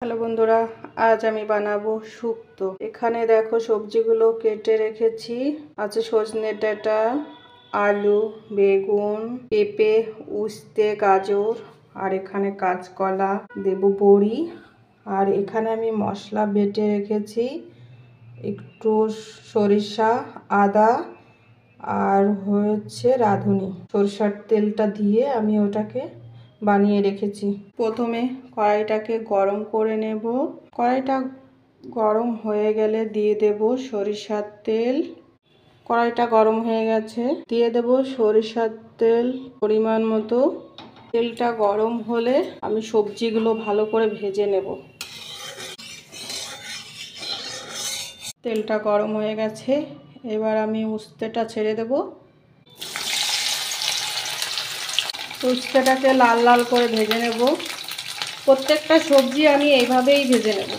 Hello বন্ধুরা, আজ আমি বানাবো শুক্তো। এখানে দেখো সবজিগুলো কেটে রেখেছি। আছে সজনে ডাঁটা, আলু, বেগুন, পেঁপে, উস্তে, গাজর, আর এখানে কাঁচকলা, দেব বড়ি। আর এখানে আমি মশলা বেটে রেখেছি, একটু সরিষা, আদা আর হচ্ছে রাঁধুনি। সরষার তেলটা দিয়ে আমি ওটাকে বানিয়ে রেখেছি। প্রথমে কড়াইটাকে গরম করে নেব। কড়াইটা গরম হয়ে গেলে দিয়ে দেব সরিষার তেল। কড়াইটা গরম হয়ে গেছে, দিয়ে দেব সরিষার তেল পরিমাণ মতো। তেলটা গরম হলে আমি সবজিগুলো ভালো করে ভেজে নেব। তেলটা গরম হয়ে গেছে, এবার আমি উস্তেটা ছেড়ে দেব। উস্তেটাকে লাল লাল করে ভেজে নেব। প্রত্যেকটা সবজি আমি এইভাবেই ভেজে নেব।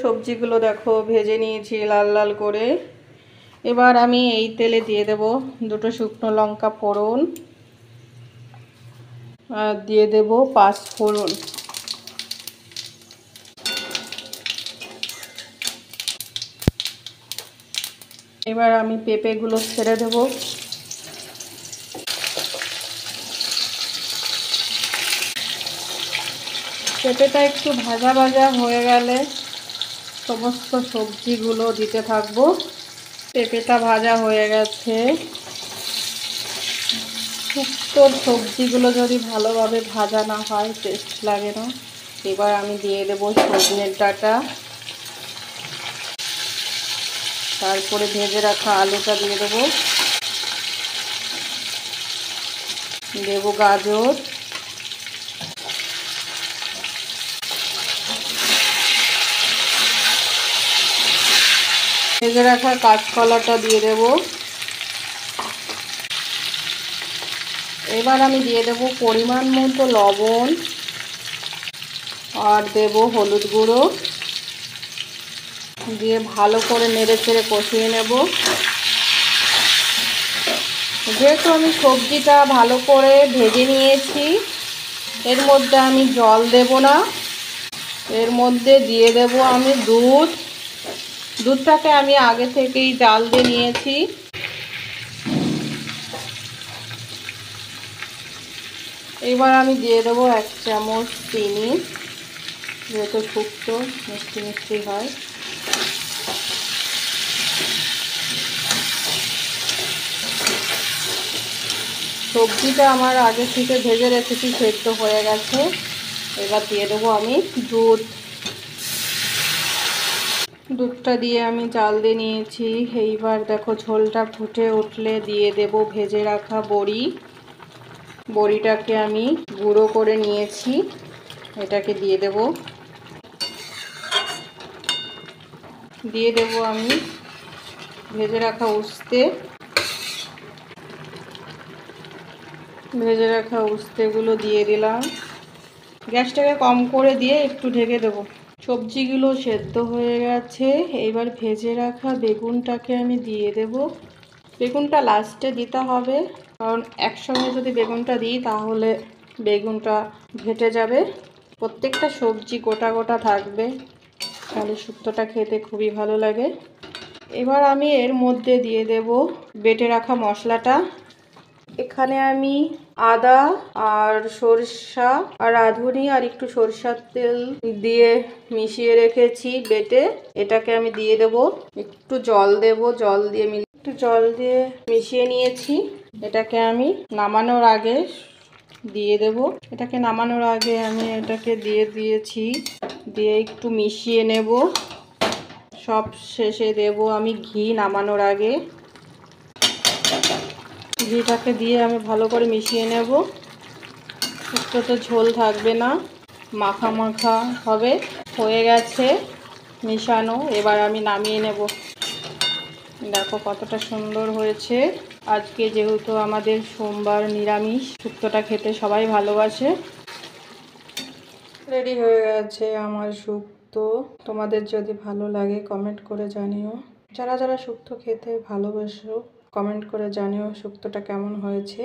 সবজিগুলো দেখো ভেজে নিয়েছি লাল লাল করে। এবার আমি এই তেলে দিয়ে দেব দুটো শুকনো লঙ্কা ফোড়ন, আর দিয়ে দেব 5 ফোড়ন। এবার আমি পেঁপেগুলো ছেড়ে দেব। পেঁপেটা একটু ভাজা ভাজা হয়ে গেলে সমস্ত সবজিগুলো দিতে থাকবো। পেঁপেটা ভাজা হয়ে গেছে। শুক্তোর সবজিগুলো যদি ভালোভাবে ভাজা না হয় টেস্ট লাগে না। এবার আমি দিয়ে দেব সজনের ডাঁটা, তারপরে ভেজে রাখা আলুটা দিয়ে দেব, দেব গাজর, ভেজে রাখা কাঁচকলাটা দিয়ে দেব। এবার আমি দিয়ে দেব পরিমাণ মতো লবণ, আর দেব হলুদ গুঁড়ো, দিয়ে ভালো করে নেড়ে চেড়ে কষিয়ে নেব। যেহেতু আমি সবজিটা ভালো করে ভেজে নিয়েছি, এর মধ্যে আমি জল দেব না। এর মধ্যে দিয়ে দেব আমি দুধ। দুধটাকে আমি আগে থেকেই জাল দিয়ে নিয়েছি। এবার আমি দিয়ে দেবো 1 চামচ চিনি, যেহেতু শুক্তো মিষ্টি মিষ্টি হয়। সবজিটা আমার আগে থেকে ভেজে রেখেছি, সেদ্ধ হয়ে গেছে। এবার দিয়ে দেবো আমি দুধ। দুধটা দিয়ে আমি জাল দিয়ে নিয়েছি। এইবার দেখো ঝোলটা ফুটে উঠলে দিয়ে দেব ভেজে রাখা বড়ি। বড়িটাকে আমি গুঁড়ো করে নিয়েছি, এটাকে দিয়ে দেব। দিয়ে দেব আমি ভেজে রাখা উস্তে। ভেজে রাখা উস্তেগুলো দিয়ে দিলাম। গ্যাসটাকে কম করে দিয়ে একটু ঢেকে দেবো। সবজিগুলো সেদ্ধ হয়ে গেছে। এবার ভেজে রাখা বেগুনটাকে আমি দিয়ে দেব। বেগুনটা লাস্টে দিতে হবে, কারণ একসঙ্গে যদি বেগুনটা দিই তাহলে বেগুনটা ঘেটে যাবে। প্রত্যেকটা সবজি গোটা গোটা থাকবে, তাহলে শুক্তোটা খেতে খুবই ভালো লাগে। এবার আমি এর মধ্যে দিয়ে দেব বেটে রাখা মশলাটা। এখানে আমি আদা আর সরষা আর রাঁধুনি আর একটু সরষার তেল দিয়ে মিশিয়ে রেখেছি বেটে। এটাকে আমি দিয়ে দেব। একটু জল দেব, জল দিয়ে একটু জল দিয়ে মিশিয়ে নিয়েছি। এটাকে আমি নামানোর আগে দিয়ে দেব। এটাকে নামানোর আগে আমি এটাকে দিয়ে দিয়েছি, দিয়ে একটু মিশিয়ে নেব। সব শেষে দেব আমি ঘি নামানোর আগে। ঘিটাকে দিয়ে আমি ভালো করে মিশিয়ে নেব। শুক্তোতে ঝোল থাকবে না, মাখা মাখা হবে। হয়ে গেছে মিশানো, এবার আমি নামিয়ে নেব। দেখো কতটা সুন্দর হয়েছে। আজকে যেহেতু আমাদের সোমবার নিরামিষ, শুক্তোটা খেতে সবাই ভালোবাসে। রেডি হয়ে গেছে আমার শুক্তো। তোমাদের যদি ভালো লাগে কমেন্ট করে জানিও। যারা যারা শুক্তো খেতে ভালোবাসো কমেন্ট করে জানিও শুক্তোটা কেমন হয়েছে।